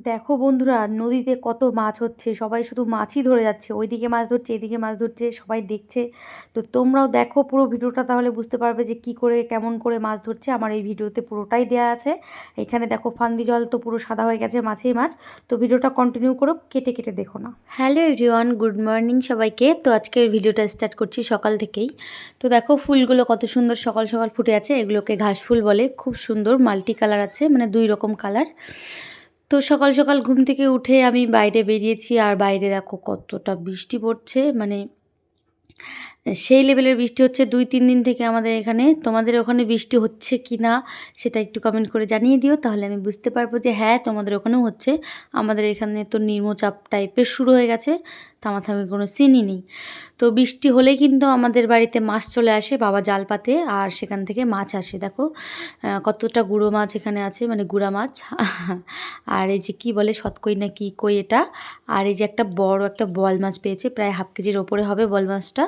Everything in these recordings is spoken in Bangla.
দেখো বন্ধুরা, নদীতে কত মাছ হচ্ছে। সবাই শুধু মাছই ধরে যাচ্ছে, ওইদিকে মাছ ধরছে, এদিকে মাছ ধরছে, সবাই দেখছে। তো তোমরাও দেখো পুরো ভিডিওটা, তাহলে বুঝতে পারবে যে কি করে কেমন করে মাছ ধরছে। আমার এই ভিডিওতে পুরোটাই দেওয়া আছে। এখানে দেখো ফান্দি জল তো পুরো সাদা হয়ে গেছে, মাছেই মাছ। তো ভিডিওটা কন্টিনিউ করো, কেটে কেটে দেখো না। হ্যালো এভরিওয়ান, গুড মর্নিং সবাইকে। তো আজকের ভিডিওটা স্টার্ট করছি সকাল থেকেই। তো দেখো ফুলগুলো কত সুন্দর সকাল সকাল ফুটে আছে। এগুলোকে ঘাস ফুল বলে, খুব সুন্দর মাল্টি কালার আছে, মানে 2 রকম কালার। তো সকাল সকাল ঘুম থেকে উঠে আমি বাইরে বেরিয়েছি, আর বাইরে দেখো কতটা বৃষ্টি পড়ছে, মানে সেই লেভেলের বৃষ্টি হচ্ছে 2-3 দিন থেকে আমাদের এখানে। তোমাদের ওখানে বৃষ্টি হচ্ছে কি না সেটা একটু কমেন্ট করে জানিয়ে দিও, তাহলে আমি বুঝতে পারবো যে হ্যাঁ তোমাদের ওখানেও হচ্ছে। আমাদের এখানে তো নিম্নচাপ টাইপের শুরু হয়ে গেছে, থামাথামি কোনো সিনই নেই। তো বৃষ্টি হলেই কিন্তু আমাদের বাড়িতে মাছ চলে আসে, বাবা জাল পাতে, আর সেখান থেকে মাছ আসে। দেখো কতটা গুঁড়ো মাছ এখানে আছে, মানে গুঁড়া মাছ। আর এই যে কি বলে সতকই না কি কই এটা। আর এই যে একটা বড় একটা বোয়াল মাছ পেয়েছে, প্রায় হাফ কেজির ওপরে হবে বোয়াল মাছটা।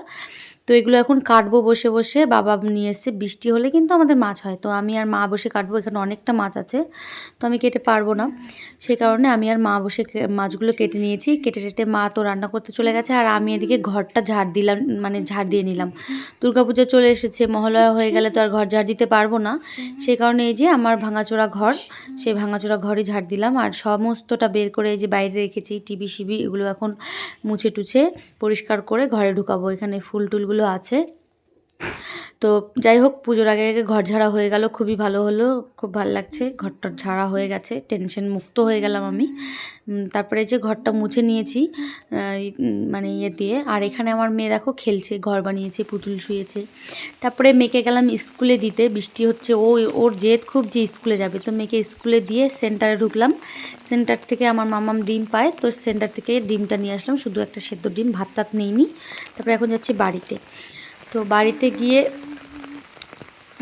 তো এগুলো এখন কাটবো বসে বসে, বাবা নিয়ে এসছে। বৃষ্টি হলে কিন্তু আমাদের মাছ হয়, তো আমি আর মা বসে কাটবো। এখানে অনেকটা মাছ আছে, তো আমি কেটে পারবো না, সেই কারণে আমি আর মা বসে মাছগুলো কেটে নিয়েছি। কেটে কেটে মা তো রান্না করতে চলে গেছে, আর আমি এদিকে ঘরটা ঝাড় দিলাম, মানে ঝাড় দিয়ে নিলাম। দুর্গাপুজো চলে এসেছে, মহালয়া হয়ে গেলে তো আর ঘর ঝাড় দিতে পারবো না, সেই কারণে এই যে আমার ভাঙাচোরা ঘর, সেই ভাঙাচোরা ঘরই ঝাড় দিলাম। আর সমস্তটা বের করে এই যে বাইরে রেখেছি, টিভি সিবি এগুলো এখন মুছে টুছে পরিষ্কার করে ঘরে ঢুকাবো। এখানে ফুল টুলগুলো আছে। তো যাই হোক, পুজোর আগে আগে ঘর ঝাড়া হয়ে গেল, খুবই ভালো হলো, খুব ভালো লাগছে। ঘরটা ঝাড়া হয়ে গেছে, টেনশন মুক্ত হয়ে গেলাম আমি। তারপরে যে ঘরটা মুছে নিয়েছি মানে ইয়ে দিয়ে। আর এখানে আমার মেয়ে দেখো খেলছে, ঘর বানিয়েছে, পুতুল শুয়েছে। তারপরে মেয়েকে গেলাম স্কুলে দিতে, বৃষ্টি হচ্ছে, ওর জেদ খুব যে স্কুলে যাবে। তো মেয়েকে স্কুলে দিয়ে সেন্টারে ঢুকলাম। সেন্টার থেকে আমার মামাম ডিম পায়, তো সেন্টার থেকে ডিমটা নিয়ে আসলাম, শুধু একটা সেদ্ধ ডিম, ভাত টাত নিইনি। তারপরে এখন যাচ্ছি বাড়িতে। তো বাড়িতে গিয়ে,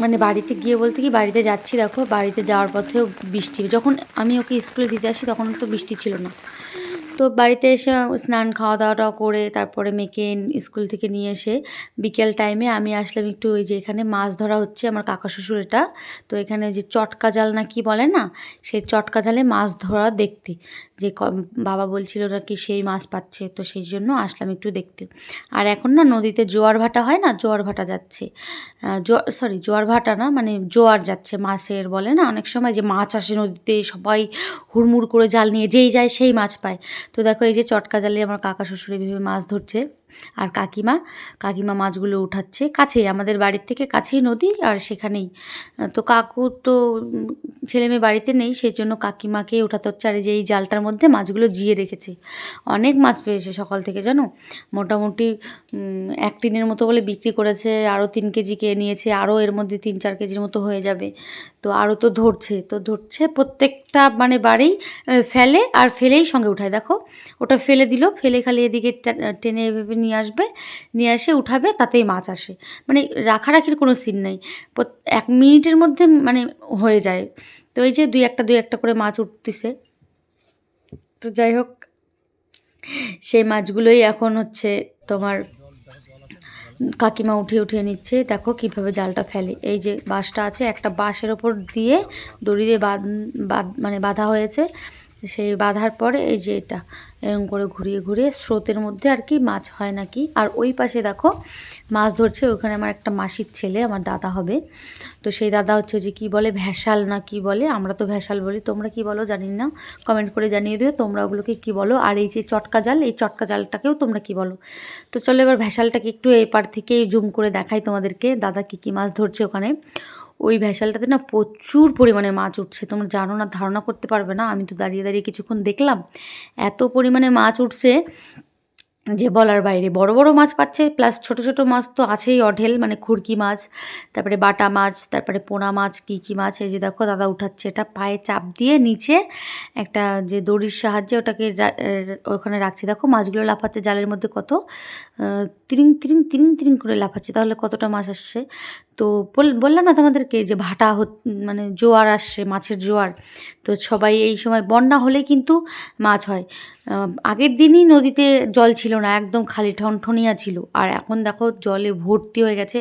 মানে বাড়িতে গিয়ে বলতে কি বাড়িতে যাচ্ছি, দেখো বাড়িতে যাওয়ার পথেও বৃষ্টি। যখন আমি ওকে স্কুলে দিতে আসি তখন তো বৃষ্টি ছিল না। তো বাড়িতে এসে স্নান খাওয়া দাওয়াটা করে তারপরে মেয়েকে স্কুল থেকে নিয়ে এসে বিকেল টাইমে আমি আসলাম একটু, ওই যে এখানে মাছ ধরা হচ্ছে, আমার কাকা শ্বশুর এটা। তো এখানে যে চটকা জাল না কি বলে না, সেই চটকা জালে মাছ ধরা দেখতে, যে বাবা বলছিল নাকি সেই মাছ পাচ্ছে, তো সেই জন্য আসলাম একটু দেখতে। আর এখন না নদীতে জোয়ার ভাটা হয় না, জোয়ার ভাটা যাচ্ছে, জোয়ার ভাটা না, মানে জোয়ার যাচ্ছে মাছের, বলে না অনেক সময় যে মাছ আসে নদীতে, সবাই হুড়মুড় করে জাল নিয়ে যেই যায় সেই মাছ পায়। তো দেখো এই যে চটকা জালে আমার কাকা শ্বশুর এভাবে মাছ ধরছে, আর কাকিমা মাছগুলো উঠাচ্ছে। কাছেই, আমাদের বাড়ির থেকে কাছেই নদী, আর সেখানেই। তো কাকু তো ছেলে মেয়ে বাড়িতে নেই, সেই জন্য কাকিমাকে উঠাতে হচ্ছে। আর এই যে এই জালটার মধ্যে মাছগুলো জিয়ে রেখেছে, অনেক মাছ পেয়েছে সকাল থেকে জানো। মোটামুটি 1 টিনের মতো বলে বিক্রি করেছে, আরও 3 কেজি কে নিয়েছে, আরও এর মধ্যে 3-4 কেজির মতো হয়ে যাবে। তো আরও তো ধরছে প্রত্যেকটা, মানে বাড়ি ফেলে, আর ফেলেই সঙ্গে উঠায়। দেখো ওটা ফেলে দিল, ফেলে খালি এদিকে টেনে এভাবে নিয়ে আসবে, নিয়ে এসে উঠাবে, তাতেই মাছ আসে। মানে রাখারাখির কোনো সিন নেই, 1 মিনিটের মধ্যে মানে হয়ে যায়। তো এই যে দুই একটা করে মাছ উঠতেছে। তো যাই হোক, সেই মাছগুলোই এখন হচ্ছে তোমার কাকিমা উঠিয়ে নিচ্ছে। দেখো কিভাবে জালটা ফেলে। এই যে বাঁশটা আছে, একটা বাঁশের ওপর দিয়ে দড়ি দিয়ে মানে বাঁধা হয়েছে। সেই বাঁধার পরে এই যে এটা এরকম করে ঘুরিয়ে ঘুরিয়ে স্রোতের মধ্যে আর কি মাছ হয় নাকি। আর ওই পাশে দেখো মাছ ধরছে, ওখানে আমার একটা মাসির ছেলে, আমার দাদা হবে। তো সেই দাদা হচ্ছে যে কি বলে ভ্যাসাল না কি বলে, আমরা তো ভ্যাসাল বলি, তোমরা কি বলো জানি না, কমেন্ট করে জানিয়ে দিও তোমরা ওগুলোকে কি বলো। আর এই যে চটকা জাল, এই চটকা জালটাকেও তোমরা কি বলো। তো চলো এবার ভ্যাসালটাকে একটু এই পার থেকে জুম করে দেখাই তোমাদেরকে, দাদা কী মাছ ধরছে ওখানে। ওই ভ্যাসালটাতে না প্রচুর পরিমাণে মাছ উঠছে, তোমরা জানো না, ধারণা করতে পারবে না। আমি তো দাঁড়িয়ে দাঁড়িয়ে কিছুক্ষণ দেখলাম, এত পরিমাণে মাছ উঠছে যে বলার বাইরে। বড় বড় মাছ পাচ্ছে, প্লাস ছোট ছোট মাছ তো আছেই অঢেল, মানে খুরকি মাছ, তারপরে বাটা মাছ, তারপরে পোনা মাছ, কী মাছ। এই যে দেখো দাদা উঠাচ্ছে, এটা পায়ে চাপ দিয়ে নিচে একটা যে দড়ির সাহায্যে ওটাকে ওখানে রাখছে। দেখো মাছগুলো লাফাচ্ছে জালের মধ্যে, কত তিরিং তিরিং তিরিং তিরিং করে লাফাচ্ছে, তাহলে কতটা মাছ আসছে। তো বললাম না তোমাদেরকে যে ভাটা মানে জোয়ার আসছে, মাছের জোয়ার। তো সবাই এই সময় বন্যা হলে কিন্তু মাছ হয়। আগের দিনই নদীতে জল ছিল না, একদম খালি ঠনঠনিয়া ছিল। আর এখন দেখো জলে ভর্তি হয়ে গেছে,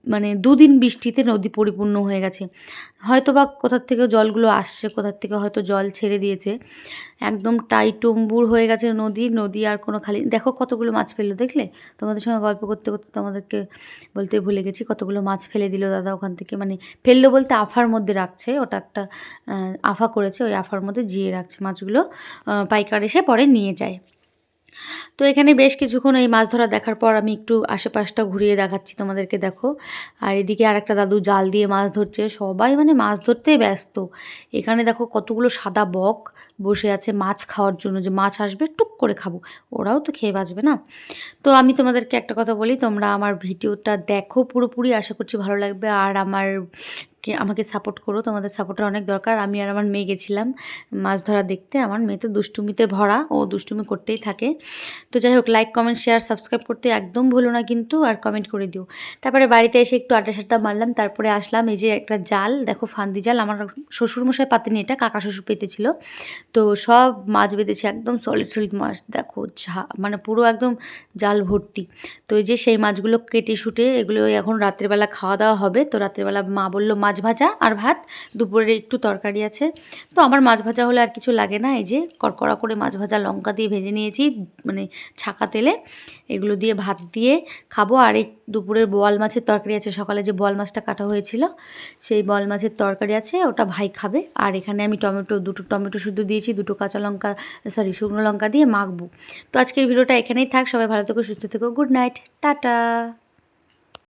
মানে 2 দিন বৃষ্টিতে নদী পরিপূর্ণ হয়ে গেছে। হয়তোবা কোথার থেকে জলগুলো আসছে, কোথার থেকে হয়তো জল ছেড়ে দিয়েছে। একদম টাইটুম্বুর হয়ে গেছে নদী আর কোনো খালি দেখো কতগুলো মাছ ফেললো দেখলে? তোমাদের সঙ্গে গল্প করতে, করতে তোমাদেরকে বলতে ভুলে গেছি কতগুলো মাছ ফেলে দিল দাদা ওখান থেকে। মানে ফেললো বলতে আফার মধ্যে রাখছে, ওটা একটা আফা করেছে, ওই আফার মধ্যে জিয়ে রাখছে মাছগুলো, পাইকার এসে পরে নিয়ে যায়। তো এখানে বেশ কিছুক্ষণ এই মাছ ধরা দেখার পর আমি একটু আশেপাশটা ঘুরিয়ে দেখাচ্ছি তোমাদেরকে, দেখো। আর এদিকে আরেকটা দাদু জাল দিয়ে মাছ ধরছে, সবাই মানে মাছ ধরতেই ব্যস্ত। এখানে দেখো কতগুলো সাদা বক বসে আছে মাছ খাওয়ার জন্য, যে মাছ আসবে টুক করে খাবো, ওরাও তো খেয়ে বাঁচবে না। তো আমি তোমাদেরকে একটা কথা বলি, তোমরা আমার ভিডিওটা দেখো পুরোপুরি, আশা করছি ভালো লাগবে। আর আমাকে সাপোর্ট করো, তোমাদের সাপোর্টের অনেক দরকার। আমি আর আমার মেয়ে গেছিলাম মাছ ধরা দেখতে। আমার মেয়ে তো দুষ্টুমিতে ভরা, ও দুষ্টুমি করতেই থাকে। তো যাই হোক, লাইক কমেন্ট শেয়ার সাবস্ক্রাইব করতে একদম ভুলো না কিন্তু, আর কমেন্ট করে দিও। তারপরে বাড়িতে এসে একটু আটা সাটা মারলাম, তারপরে আসলাম। এই যে একটা জাল দেখো, ফান্দি জাল, আমার শ্বশুরমশাই পাতেনি, এটা কাকা শ্বশুর পেতেছিল। তো সব মাছ বেঁধেছে, একদম সলিড সলিড মাছ দেখো, মানে পুরো একদম জাল ভর্তি। তো এই যে সেই মাছগুলো কেটে শুটে এগুলো এখন রাত্রেবেলা খাওয়া দাওয়া হবে। তো রাত্রেবেলা মা বললো মাছ ভাজা আর ভাত, দুপুরে একটু তরকারি আছে। তো আমার মাছ ভাজা হলে আর কিছু লাগে না, এই যে কড়কড়া করে মাছ ভাজা লঙ্কা দিয়ে ভেজে নিয়েছি, মানে ছাকা তেলে। এগুলো দিয়ে ভাত দিয়ে খাবো। আর এই দুপুরের বোয়াল মাছের তরকারি আছে, সকালে যে বোয়াল মাছটা কাটা হয়েছিল সেই বোয়াল মাছের তরকারি আছে, ওটা ভাই খাবে। আর এখানে আমি দুটো টমেটো শুদ্ধ দিয়েছি, দুটো কাঁচা লঙ্কা শুকনো লঙ্কা দিয়ে মাখবো। তো আজকের ভিডিওটা এখানেই থাক, সবাই ভালো থেকো, সুস্থ থেকো, গুড নাইট, টাটা।